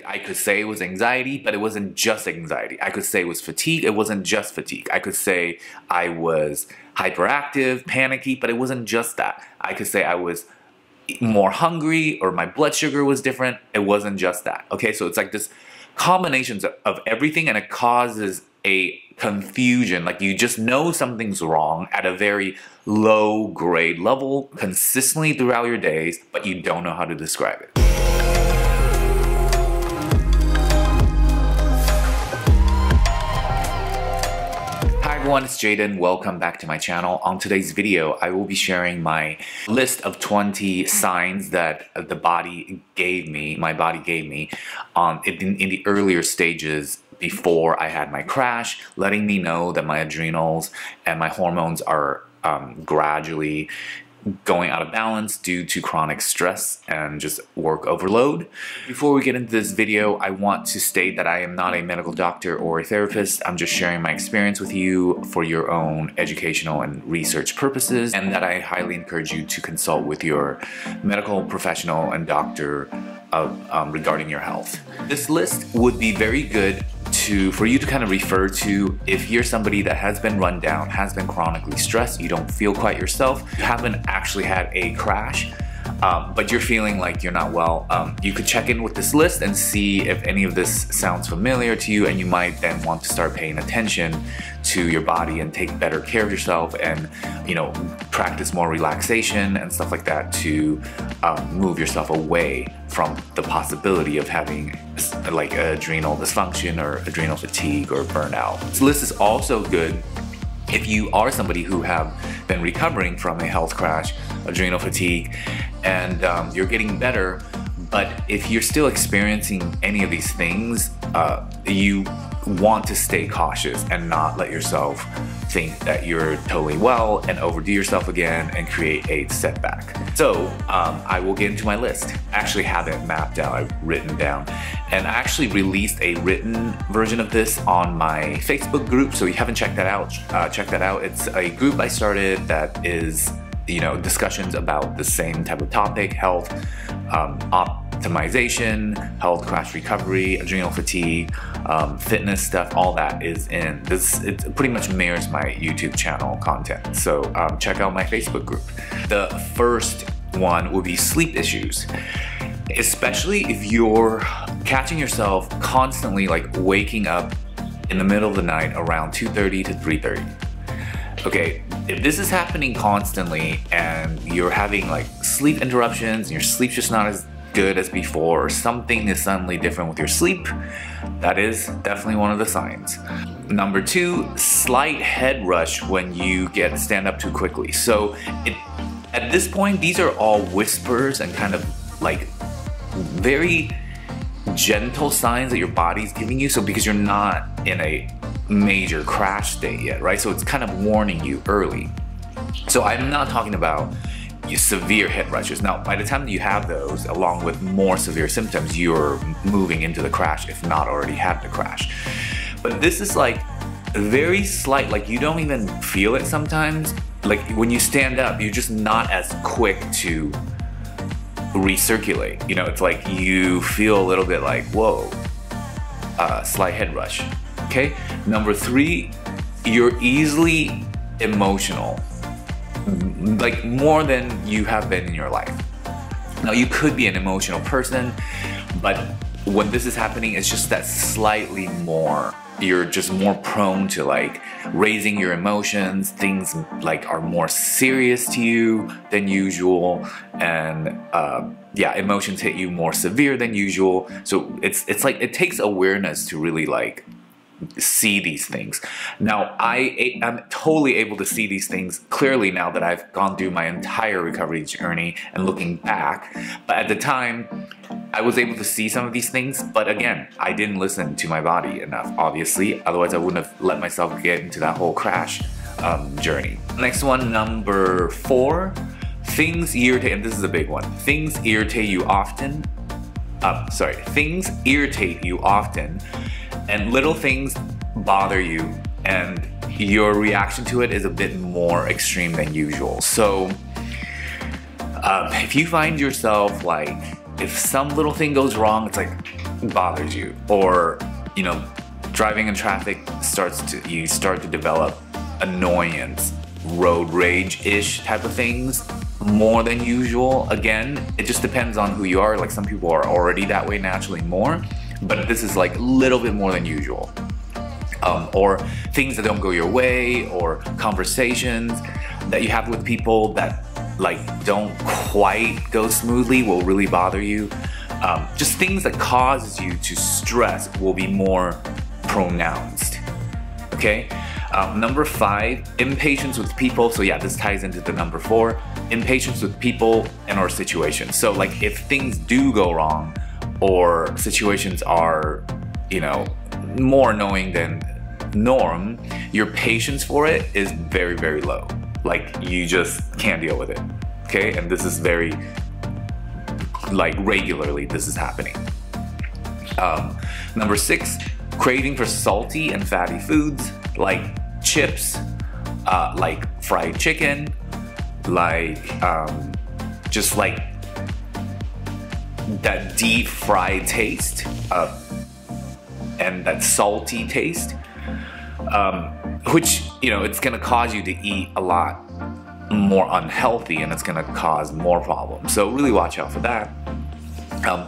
I could say it was anxiety, but it wasn't just anxiety. I could say it was fatigue, it wasn't just fatigue. I could say I was hyperactive, panicky, but it wasn't just that. I could say I was more hungry or my blood sugar was different. It wasn't just that. Okay, so it's like this combinations of everything, and it causes a confusion. Like you just know something's wrong at a very low grade level consistently throughout your days, but you don't know how to describe it. Hi everyone, it's Jaden. Welcome back to my channel. On today's video, I will be sharing my list of 20 signs that my body gave me in the earlier stages before I had my crash, letting me know that my adrenals and my hormones are gradually going out of balance due to chronic stress and just work overload. Before we get into this video, I want to state that I am not a medical doctor or a therapist. I'm just sharing my experience with you for your own educational and research purposes, and that I highly encourage you to consult with your medical professional and doctor regarding your health. This list would be very good for you to kind of refer to if you're somebody that has been run down, has been chronically stressed, you don't feel quite yourself, you haven't actually had a crash, but you're feeling like you're not well. You could check in with this list and see if any of this sounds familiar to you, and you might then want to start paying attention to your body and take better care of yourself, and practice more relaxation and stuff like that to move yourself away from the possibility of having like adrenal dysfunction or adrenal fatigue or burnout. This list is also good if you are somebody who have been recovering from a health crash, adrenal fatigue, and you're getting better, but if you're still experiencing any of these things, you want to stay cautious and not let yourself think that you're totally well and overdo yourself again and create a setback. So I will get into my list. I actually have it mapped out, I've written down, and I actually released a written version of this on my Facebook group, so if you haven't checked that out, check that out. It's a group I started that is discussions about the same type of topic: health, optimization, health crash recovery, adrenal fatigue, fitness stuff. All that is in this. It pretty much mirrors my YouTube channel content, so check out my Facebook group. The first one will be sleep issues, especially if you're catching yourself constantly like waking up in the middle of the night around 2:30 to 3:30. Okay, if this is happening constantly and you're having like sleep interruptions and your sleep's just not as good as before, or something is suddenly different with your sleep, that is definitely one of the signs. Number 2, slight head rush when you stand up too quickly. So at this point, these are all whispers and kind of like very gentle signs that your body's giving you. So because you're not in a major crash state yet, right? So it's kind of warning you early. So I'm not talking about severe head rushes. Now, by the time you have those, along with more severe symptoms, you're moving into the crash, if not already had the crash. But this is like very slight, like you don't even feel it sometimes. Like when you stand up, you're just not as quick to recirculate. It's like you feel a little bit like, whoa, slight head rush. Okay, number 3, you're easily emotional, like more than you have been in your life. Now, you could be an emotional person, but when this is happening, it's just that slightly more, you're just more prone to like raising your emotions. Things like are more serious to you than usual, and yeah, emotions hit you more severe than usual. So it's like it takes awareness to really like see these things. Now, I'm totally able to see these things clearly now that I've gone through my entire recovery journey and looking back. But at the time, I was able to see some of these things, but again, I didn't listen to my body enough, obviously. Otherwise, I wouldn't have let myself get into that whole crash journey. Next one, number 4, things irritate, and this is a big one. Things irritate you often. Things irritate you often, and little things bother you, and your reaction to it is a bit more extreme than usual. So if you find yourself like, if some little thing goes wrong, it's like, bothers you, or you know, driving in traffic you start to develop annoyance, road rage-ish type of things more than usual. Again, it just depends on who you are. Like some people are already that way naturally more, but this is like a little bit more than usual. Or things that don't go your way, or conversations that you have with people that like don't quite go smoothly will really bother you. Just things that causes you to stress will be more pronounced. Okay. Number 5, impatience with people. So yeah, this ties into the number 4, impatience with people and or situations. So like if things do go wrong, or situations are, you know, more annoying than norm, your patience for it is very, very low. Like you just can't deal with it. Okay, and this is very, like regularly this is happening. Number 6, craving for salty and fatty foods like chips, like fried chicken, like just like that deep fried taste, and that salty taste, which, you know, it's gonna cause you to eat a lot more unhealthy, and it's gonna cause more problems. So really watch out for that.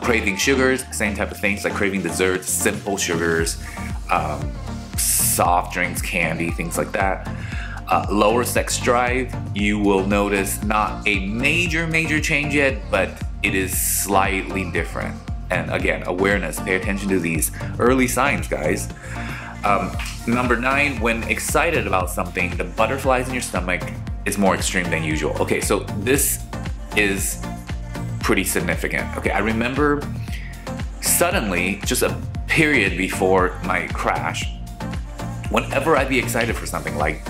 Craving sugars, same type of things, like craving desserts, simple sugars, soft drinks, candy, things like that. Lower sex drive, you will notice not a major change yet, but it is slightly different. And again, awareness, pay attention to these early signs, guys. Number 9, when excited about something, the butterflies in your stomach is more extreme than usual. Okay, so this is pretty significant. Okay, I remember suddenly, just a period before my crash, whenever I'd be excited for something, like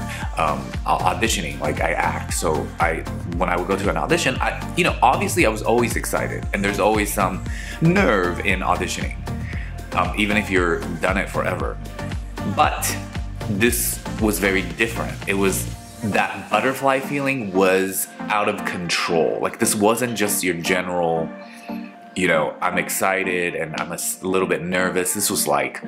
auditioning, like I act, so when I would go to an audition, you know, obviously I was always excited, and there's always some nerve in auditioning, even if you're done it forever. But this was very different. It was, that butterfly feeling was out of control. Like this wasn't just your general, you know, I'm excited and I'm a little bit nervous. This was like,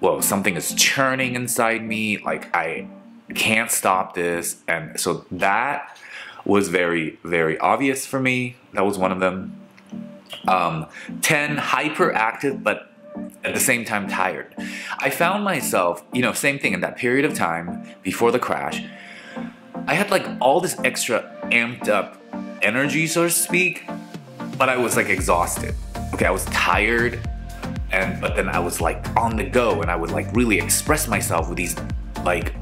whoa, something is churning inside me. Like I can't stop this. And so that was very, very obvious for me. That was one of them. 10, hyperactive, but at the same time tired. I found myself, you know, same thing in that period of time before the crash. I had like all this extra amped up energy, so to speak, but I was like exhausted. Okay, I was tired, but then I was like on the go, and I would like really express myself with these like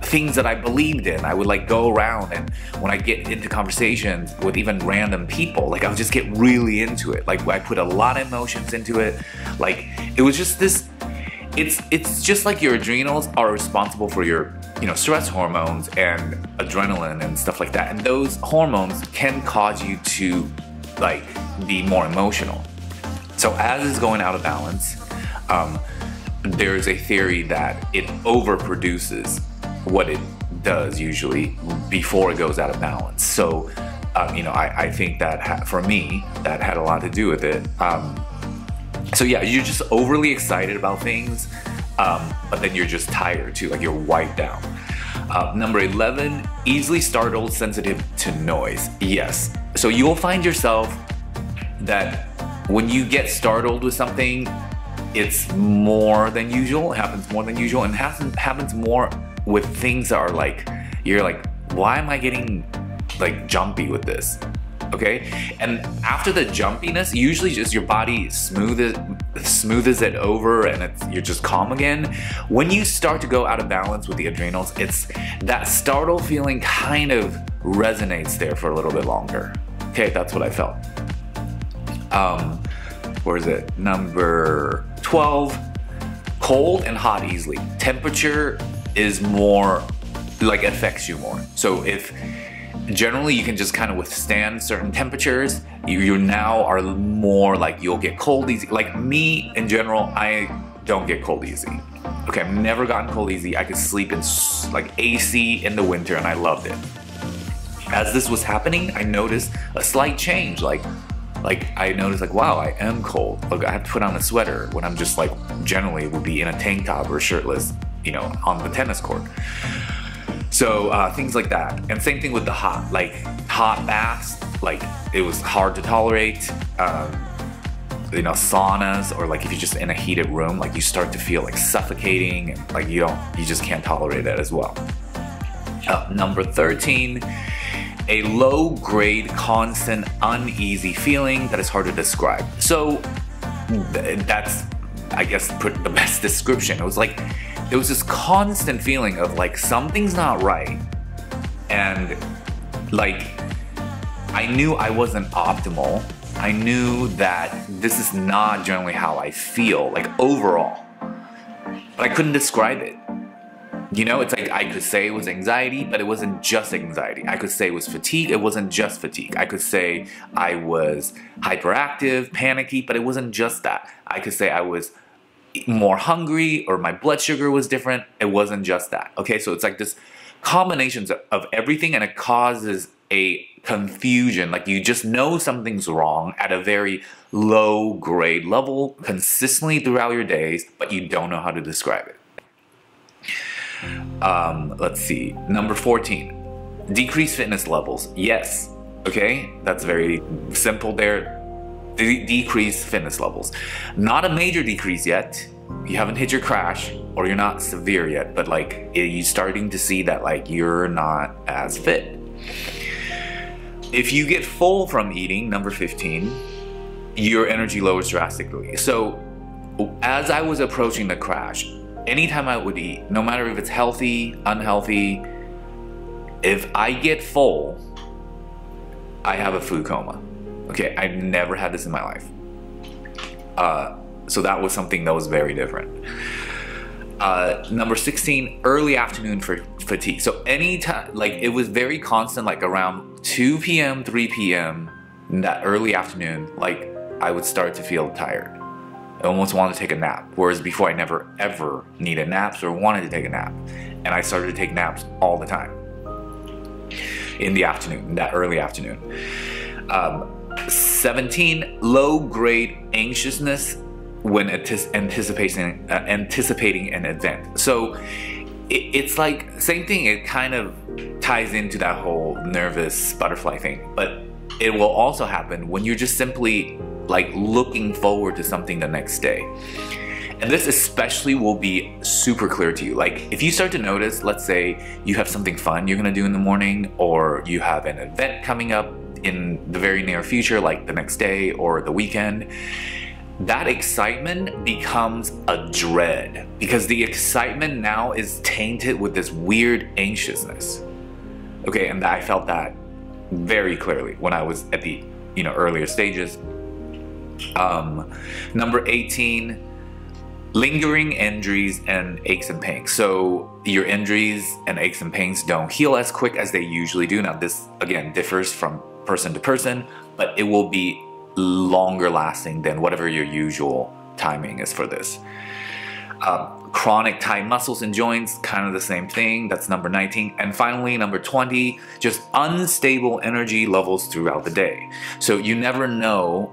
things that I believed in. I would like go around, and when I get into conversations with even random people, like I would just get really into it. Like I put a lot of emotions into it. Like it was just this, it's just like your adrenals are responsible for your, you know, stress hormones and adrenaline and stuff like that. And those hormones can cause you to like be more emotional. So as it's going out of balance, there's a theory that it overproduces what it does usually before it goes out of balance. So, you know, I think that for me, that had a lot to do with it. So yeah, you're just overly excited about things, but then you're just tired too, like you're wiped out. Number 11, easily startled, sensitive to noise. Yes, so you will find yourself that when you get startled with something, it's more than usual, it happens more than usual, and happens more with things that are like, you're like, why am I getting like jumpy with this? Okay, and after the jumpiness, usually just your body smooths it over, and you're just calm again. When you start to go out of balance with the adrenals, it's that startle feeling kind of resonates there for a little bit longer. Okay, that's what I felt. Where is it? Number 12, cold and hot easily. Temperature is more, like affects you more. So if generally you can just kind of withstand certain temperatures, you now are more like you'll get cold easy. Like me in general, I don't get cold easy. Okay, I've never gotten cold easy. I could sleep in like AC in the winter, and I loved it. As this was happening, I noticed a slight change. Like Like I noticed like, wow, I am cold. Like I have to put on a sweater when I'm just like generally would be in a tank top or shirtless, you know, on the tennis court. So things like that. And same thing with the hot baths, like it was hard to tolerate. You know, saunas, or like if you're just in a heated room, like you start to feel like suffocating, and like you just can't tolerate it as well. Number 13, a low-grade, constant, uneasy feeling that is hard to describe. So that's, I guess, the best description. It was like, there was this constant feeling of like something's not right, and like I knew I wasn't optimal. I knew that this is not generally how I feel, like overall, but I couldn't describe it. You know, it's like I could say it was anxiety, but it wasn't just anxiety. I could say it was fatigue, it wasn't just fatigue. I could say I was hyperactive, panicky, but it wasn't just that. I could say I was more hungry, or my blood sugar was different, it wasn't just that. Okay, so it's like this combinations of everything, and it causes a confusion. Like you just know something's wrong at a very low grade level consistently throughout your days, but you don't know how to describe it. Let's see, number 14, decreased fitness levels. Yes, okay, that's very simple there. Decreased fitness levels. Not a major decrease yet. You haven't hit your crash, or you're not severe yet, but like you're starting to see that like you're not as fit. If you get full from eating, number 15, your energy lowers drastically. So as I was approaching the crash, anytime I would eat, no matter if it's healthy, unhealthy, if I get full, I have a food coma. Okay, I've never had this in my life. So that was something that was very different. Number 16, early afternoon for fatigue. So anytime, like it was very constant, like around 2 p.m., 3 p.m., in that early afternoon, like I would start to feel tired. I almost wanted to take a nap. Whereas before I never ever needed naps or wanted to take a nap. And I started to take naps all the time in the afternoon, in that early afternoon. 17, low grade anxiousness when anticipating an event. So it's like same thing. It kind of ties into that whole nervous butterfly thing, but it will also happen when you're just simply like looking forward to something the next day. And this especially will be super clear to you. Like if you start to notice, let's say you have something fun you're gonna do in the morning, or you have an event coming up in the very near future, like the next day or the weekend, that excitement becomes a dread, because the excitement now is tainted with this weird anxiousness. Okay, and I felt that very clearly when I was at the earlier stages. Number 18, lingering injuries and aches and pains. So your injuries and aches and pains don't heal as quick as they usually do. Now this again differs from person to person, but it will be longer lasting than whatever your usual timing is for this. Chronic tight muscles and joints, kind of the same thing. That's number 19. And finally, number 20, just unstable energy levels throughout the day. So you never know,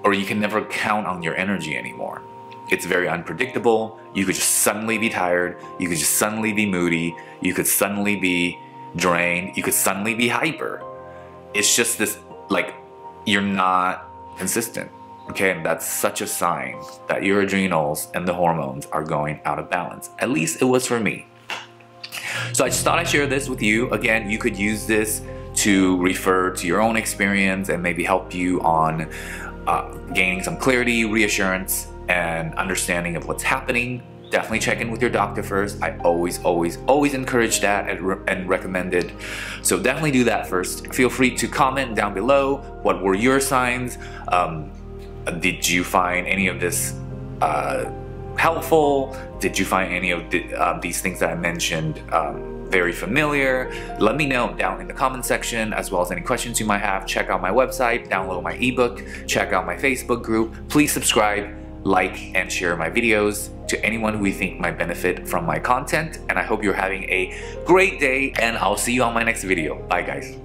or you can never count on your energy anymore. It's very unpredictable. You could just suddenly be tired. You could just suddenly be moody. You could suddenly be drained. You could suddenly be hyper. It's just this, like, you're not consistent. Okay, and that's such a sign that your adrenals and the hormones are going out of balance. At least it was for me. So I just thought I'd share this with you. Again, you could use this to refer to your own experience and maybe help you on gaining some clarity, reassurance, and understanding of what's happening. Definitely check in with your doctor first. I always encourage that and recommend it. So definitely do that first. Feel free to comment down below. What were your signs? Did you find any of this helpful? Did you find any of these things that I mentioned very familiar? Let me know down in the comment section, as well as any questions you might have. Check out my website, download my ebook, check out my Facebook group. Please subscribe, like, and share my videos to anyone who you think might benefit from my content. And I hope you're having a great day, and I'll see you on my next video. Bye guys.